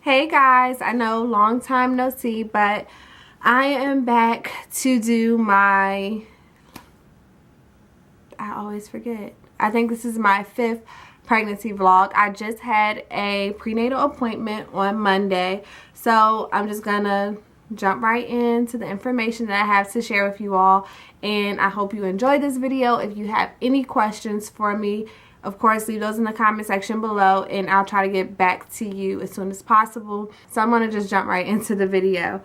Hey guys, I know long time no see, but I am back to do my, I always forget. I think this is my 5th pregnancy vlog. I just had a prenatal appointment on Monday, so I'm just gonna jump right into the information that I have to share with you all, and I hope you enjoyed this video. If you have any questions for me, of course, leave those in the comment section below, and I'll try to get back to you as soon as possible. So I'm going to just jump right into the video.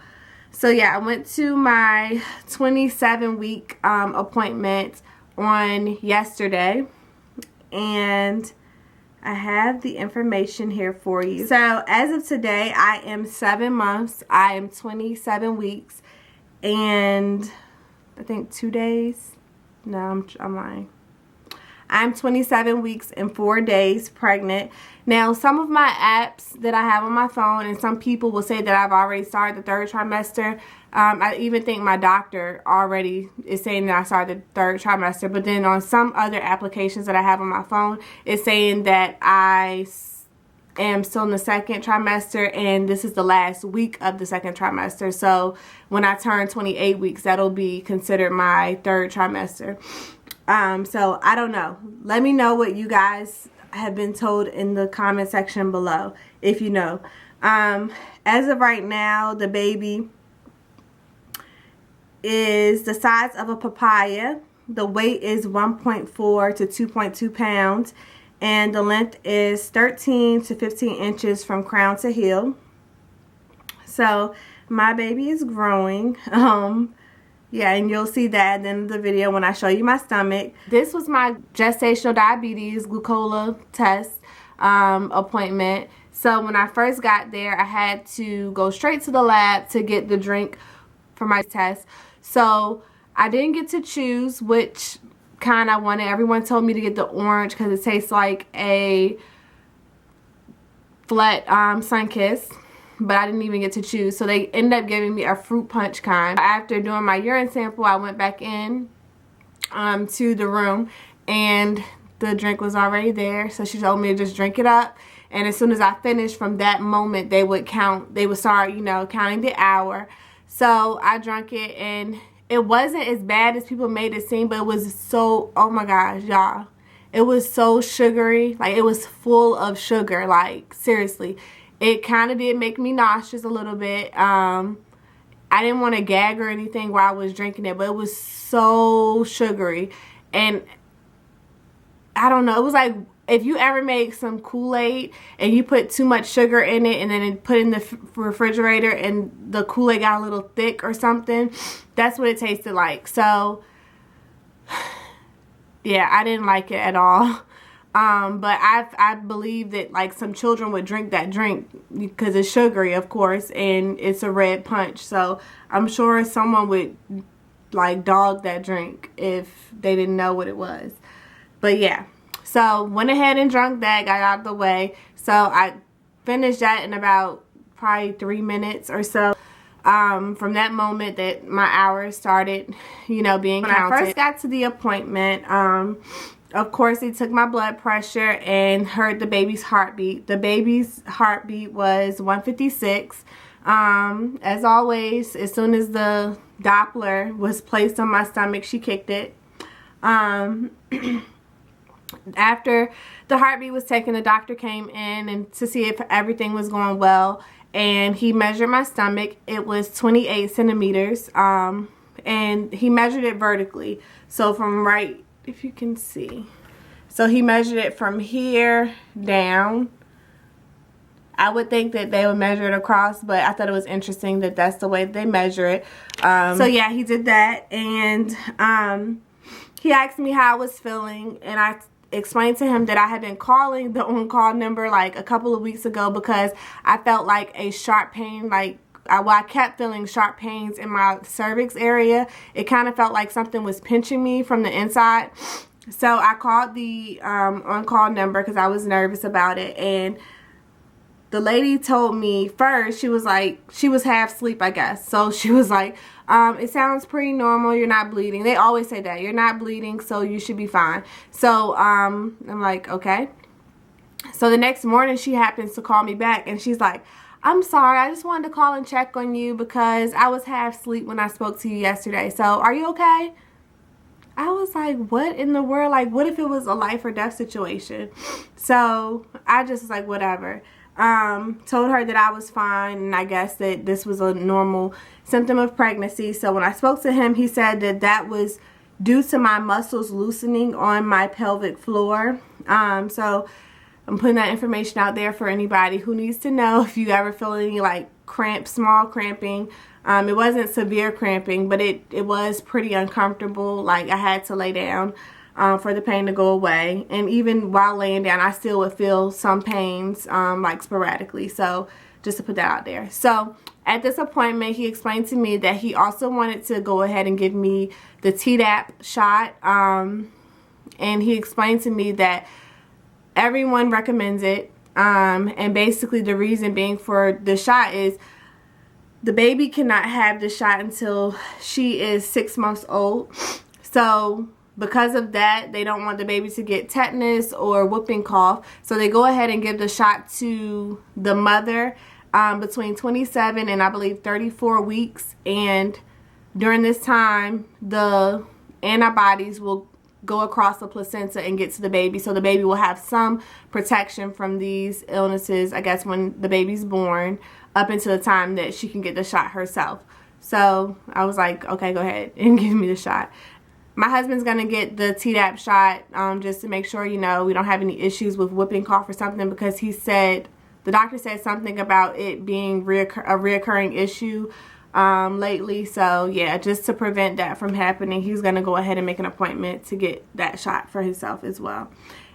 So yeah, I went to my 27-week appointment on yesterday, and I have the information here for you. So as of today, I am 7 months. I am 27 weeks, and I think 2 days. No, I'm lying. I'm 27 weeks and 4 days pregnant. Now, some of my apps that I have on my phone, and some people will say that I've already started the 3rd trimester. I even think my doctor already is saying that I started the 3rd trimester. But then on some other applications that I have on my phone, it's saying that I am still in the 2nd trimester, and this is the last week of the 2nd trimester. So when I turn 28 weeks, that'll be considered my 3rd trimester. So I don't know. Let me know what you guys have been told in the comment section below, if you know. As of right now, the baby is the size of a papaya. The weight is 1.4 to 2.2 pounds. And the length is 13 to 15 inches from crown to heel. So my baby is growing. Yeah, and you'll see that at the end of the video when I show you my stomach. This was my gestational diabetes glucola test appointment. So when I first got there, I had to go straight to the lab to get the drink for my test. So I didn't get to choose which kind I wanted. Everyone told me to get the orange because it tastes like a flat Sunkist. But I didn't even get to choose, so they ended up giving me a fruit punch kind. After doing my urine sample, I went back in to the room, and the drink was already there. So she told me to just drink it up, and as soon as I finished, from that moment they would start, you know, counting the hour. So I drank it, and it wasn't as bad as people made it seem, but it was so, oh my gosh, y'all, it was so sugary. Like, it was full of sugar, like, seriously. It kind of did make me nauseous a little bit. I didn't want to gag or anything while I was drinking it, but it was so sugary. And I don't know, it was like if you ever make some Kool-Aid and you put too much sugar in it and then put it in the refrigerator and the Kool-Aid got a little thick or something. That's what it tasted like. So yeah, I didn't like it at all. But I believe that, like, some children would drink that drink because it's sugary, of course, and it's a red punch. So I'm sure someone would, like, dog that drink if they didn't know what it was. But yeah, so went ahead and drank that, got out of the way. So I finished that in about probably 3 minutes or so. From that moment that my hours started, you know, being counted. When I first got to the appointment, of course, they took my blood pressure and heard the baby's heartbeat. The baby's heartbeat was 156. As always, as soon as the Doppler was placed on my stomach, she kicked it. After the heartbeat was taken, the doctor came in and to see if everything was going well, and he measured my stomach. It was 28 centimeters, and he measured it vertically. So from right, if you can see, so he measured it from here down. I would think that they would measure it across, but I thought it was interesting that that's the way they measure it. So yeah, he did that, and he asked me how I was feeling, and I explained to him that I had been calling the on-call number like a couple of weeks ago because I felt like a sharp pain, like I kept feeling sharp pains in my cervix area. It kind of felt like something was pinching me from the inside. So I called the on-call number because I was nervous about it. And the lady told me first, she was like, she was half asleep, I guess. So she was like, it sounds pretty normal. You're not bleeding. They always say that. You're not bleeding, so you should be fine. So I'm like, okay. So the next morning, she happens to call me back, and she's like, I'm sorry, I just wanted to call and check on you because I was half asleep when I spoke to you yesterday. So, are you okay? I was like, what in the world? Like, what if it was a life or death situation? So, I just was like, whatever. Told her that I was fine, and I guess that this was a normal symptom of pregnancy. So, when I spoke to him, he said that that was due to my muscles loosening on my pelvic floor. So, I'm putting that information out there for anybody who needs to know if you ever feel any like small cramping. It wasn't severe cramping, but it was pretty uncomfortable. Like I had to lay down for the pain to go away. And even while laying down, I still would feel some pains like sporadically. So just to put that out there. So at this appointment, he explained to me that he also wanted to go ahead and give me the Tdap shot. And he explained to me that everyone recommends it, and basically the reason being for the shot is the baby cannot have the shot until she is 6 months old. So because of that, they don't want the baby to get tetanus or whooping cough, so they go ahead and give the shot to the mother between 27 and I believe 34 weeks, and during this time the antibodies will go across the placenta and get to the baby, so the baby will have some protection from these illnesses, I guess, when the baby's born up until the time that she can get the shot herself. So I was like, okay, go ahead and give me the shot. My husband's gonna get the Tdap shot just to make sure, you know, we don't have any issues with whooping cough or something, because he said, the doctor said something about it being a reoccurring issue lately. So yeah, just to prevent that from happening, he's gonna go ahead and make an appointment to get that shot for himself as well.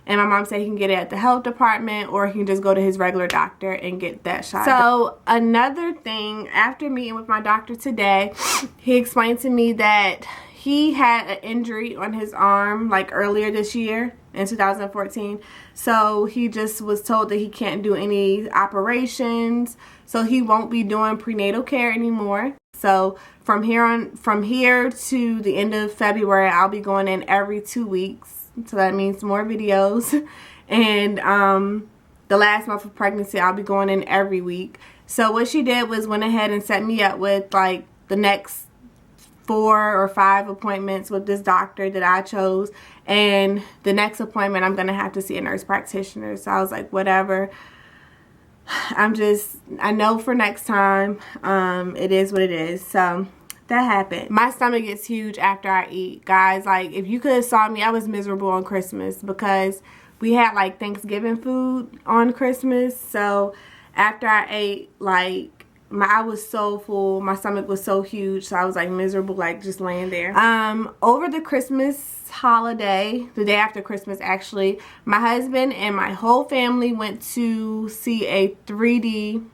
And my mom said he can get it at the health department, or he can just go to his regular doctor and get that shot. So another thing, after meeting with my doctor today, he explained to me that he had an injury on his arm like earlier this year in 2014. So he just was told that he can't do any operations, so he won't be doing prenatal care anymore. So from here to the end of February, I'll be going in every 2 weeks. So that means more videos. And the last month of pregnancy, I'll be going in every week. So what she did was went ahead and set me up with like the next 4 or 5 appointments with this doctor that I chose, and the next appointment I'm gonna have to see a nurse practitioner. So I was like, whatever, I know for next time, it is what it is. So that happened. My stomach gets huge after I eat, guys. Like, if you could have saw me, I was miserable on Christmas because we had like Thanksgiving food on Christmas. So after I ate, like, I was so full, my stomach was so huge, so I was like miserable, like just laying there. Over the Christmas holiday, the day after Christmas actually, my husband and my whole family went to see a 3D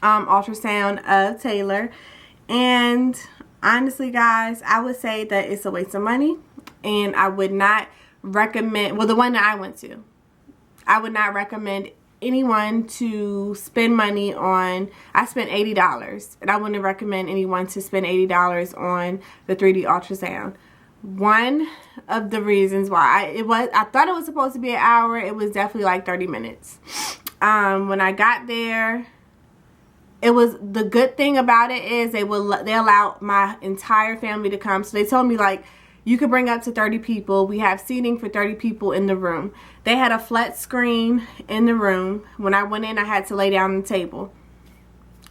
ultrasound of Taylor. And honestly, guys, I would say that it's a waste of money, and I would not recommend, well, the one that I went to, I would not recommend anyone to spend money on. I spent $80, and I wouldn't recommend anyone to spend $80 on the 3D ultrasound. One of the reasons why I thought it was supposed to be an hour, it was definitely like 30 minutes. When I got there, it was, the good thing about it is they allow my entire family to come. So they told me, like, you could bring up to 30 people. We have seating for 30 people in the room. They had a flat screen in the room. When I went in, I had to lay down on the table.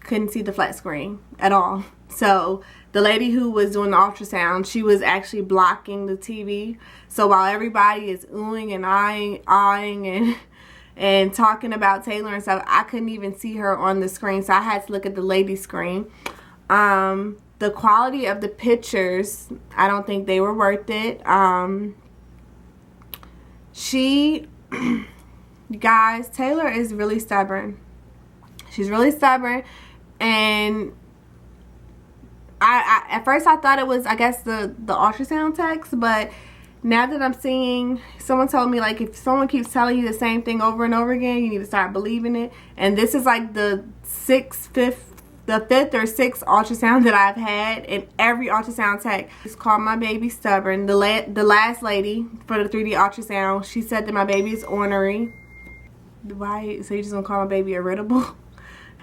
Couldn't see the flat screen at all. So the lady who was doing the ultrasound, she was actually blocking the TV. So while everybody is oohing and eyeing and talking about Taylor and stuff, I couldn't even see her on the screen. So I had to look at the lady's screen. The quality of the pictures, I don't think they were worth it. Guys, Taylor is really stubborn. She's really stubborn, and I at first I thought it was, I guess, the ultrasound text, but now that I'm seeing, someone told me, like, if someone keeps telling you the same thing over and over again, you need to start believing it. And this is like the fifth or sixth ultrasound that I've had, and every ultrasound tech just called my baby stubborn. The last lady for the 3D ultrasound, she said that my baby is ornery. Why? So you just gonna call my baby irritable?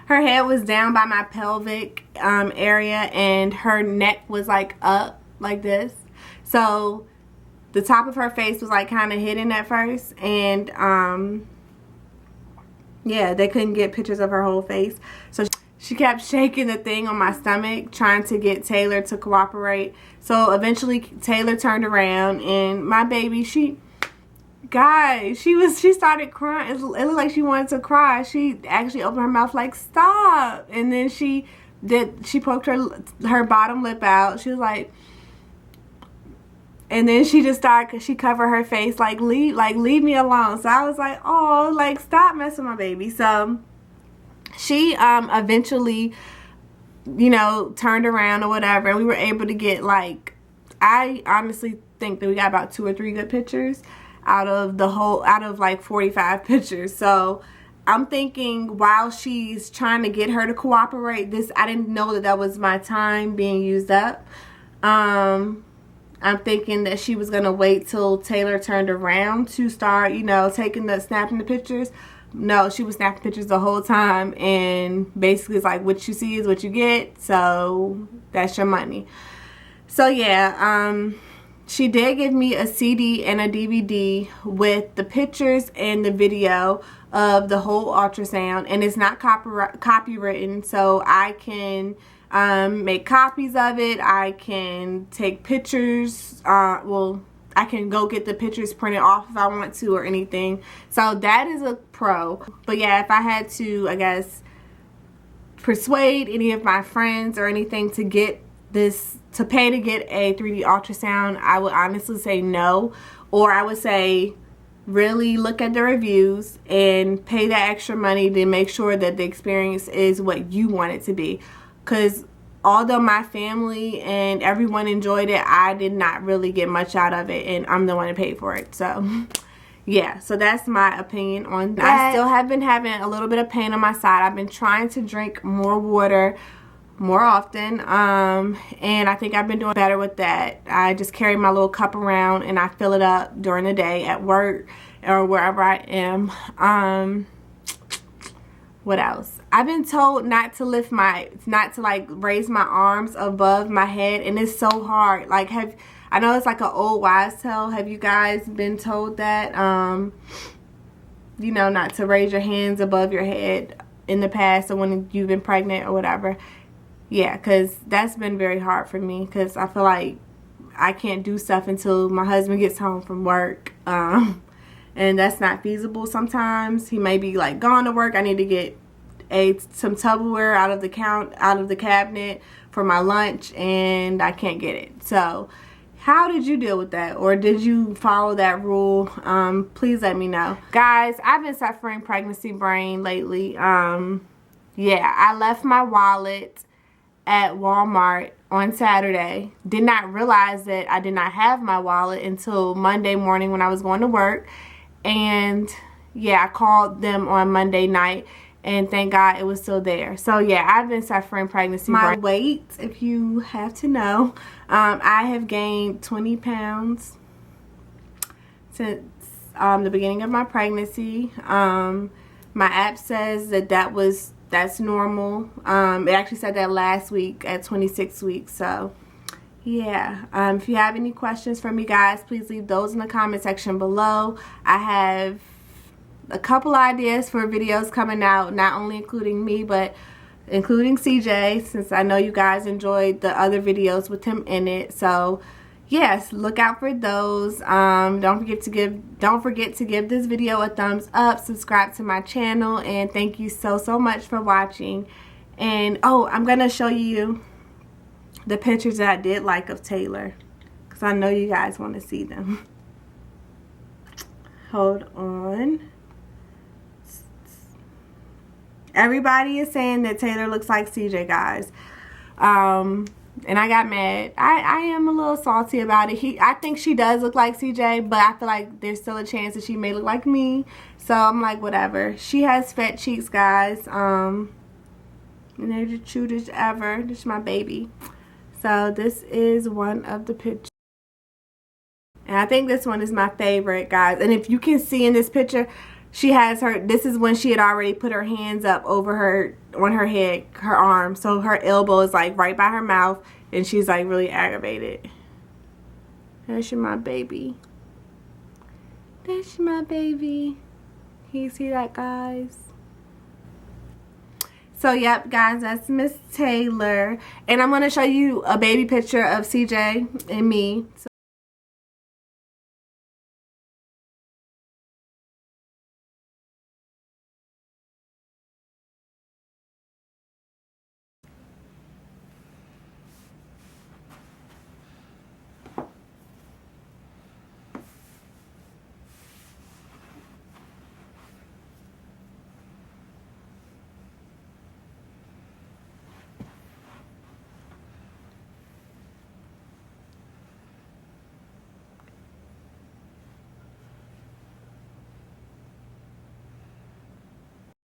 her head was down by my pelvic area, and her neck was like up like this. So the top of her face was like kind of hidden at first, and yeah, they couldn't get pictures of her whole face. So she kept shaking the thing on my stomach, trying to get Taylor to cooperate. So eventually Taylor turned around, and my baby, guys, she started crying. It looked like she wanted to cry. She actually opened her mouth like, stop. And then she poked her bottom lip out. She was like, and then she just started, she covered her face like, leave me alone. So I was like, oh, like, stop messing with my baby. So she eventually, you know, turned around or whatever, and we were able to get, like, I honestly think that we got about 2 or 3 good pictures out of like 45 pictures. So I'm thinking, while she's trying to get her to cooperate, I didn't know that was my time being used up. I'm thinking that she was gonna wait till Taylor turned around to start, you know, snapping the pictures. No, she was snapping pictures the whole time, and basically it's like, what you see is what you get, so that's your money. So yeah, she did give me a CD and a DVD with the pictures and the video of the whole ultrasound, and it's not copywritten, so I can make copies of it. I can take pictures. Well, I can go get the pictures printed off if I want to or anything. So that is a pro. But yeah, if I had to, I guess, persuade any of my friends or anything to get this, to pay to get a 3D ultrasound, I would honestly say no. Or I would say, really look at the reviews and pay that extra money to make sure that the experience is what you want it to be. Because although my family and everyone enjoyed it, I did not really get much out of it, and I'm the one that paid for it. So yeah, so that's my opinion on that. I still have been having a little bit of pain on my side. I've been trying to drink more water more often, and I think I've been doing better with that. I just carry my little cup around, and I fill it up during the day at work or wherever I am. What else? I've been told not to like raise my arms above my head, and it's so hard. Like, I know it's like an old wives' tale. Have you guys been told that, you know, not to raise your hands above your head in the past, or when you've been pregnant or whatever? Yeah, because that's been very hard for me, because I feel like I can't do stuff until my husband gets home from work. And that's not feasible sometimes. He may be like gone to work. I need to get some Tupperware out of the cabinet for my lunch, and I can't get it. So how did you deal with that, or did you follow that rule? Please let me know. Guys, I've been suffering pregnancy brain lately. Yeah, I left my wallet at Walmart on Saturday. Did not realize that I did not have my wallet until Monday morning when I was going to work. And yeah, I called them on Monday night, and thank God it was still there. So yeah, I've been suffering pregnancy brain. My weight, if you have to know, I have gained 20 pounds since the beginning of my pregnancy. My app says that's normal. It actually said that last week at 26 weeks. So yeah, if you have any questions for me, guys, please leave those in the comment section below. I have a couple ideas for videos coming out, not only including me, but including CJ, since I know you guys enjoyed the other videos with him in it. So yes, look out for those. Don't forget to give this video a thumbs up, subscribe to my channel, and thank you so much for watching. And oh, I'm gonna show you the pictures that I did like of Taylor, because I know you guys want to see them. Hold on. Everybody is saying that Taylor looks like CJ, guys. And I got mad. I am a little salty about it. I think she does look like CJ, but I feel like there's still a chance that she may look like me. So I'm like, whatever. She has fat cheeks, guys. And they're the cutest ever. This is my baby. So this is one of the pictures. And I think this one is my favorite, guys. And if you can see in this picture, she has her, this is when she had already put her hands up over her, on her head, her arm. So her elbow is like right by her mouth and she's like really aggravated. There's my baby. There's my baby. Can you see that, guys? So, yep, guys, that's Miss Taylor. And I'm going to show you a baby picture of CJ and me. So